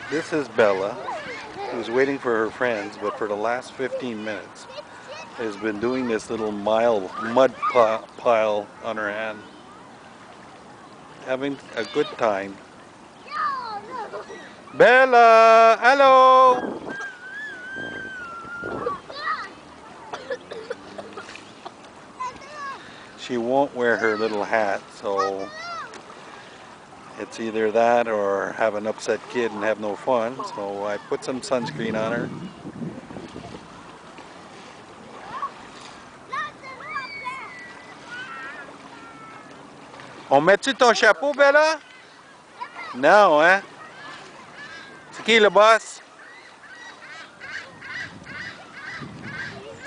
This is Bella, who's waiting for her friends, but for the last 15 minutes has been doing this little mud pile on her hand, having a good time. Bella, hello! She won't wear her little hat, so it's either that or have an upset kid and have no fun. So I put some sunscreen on her. On met-tu ton chapeau, Bella? Non, hein? C'est qui le boss?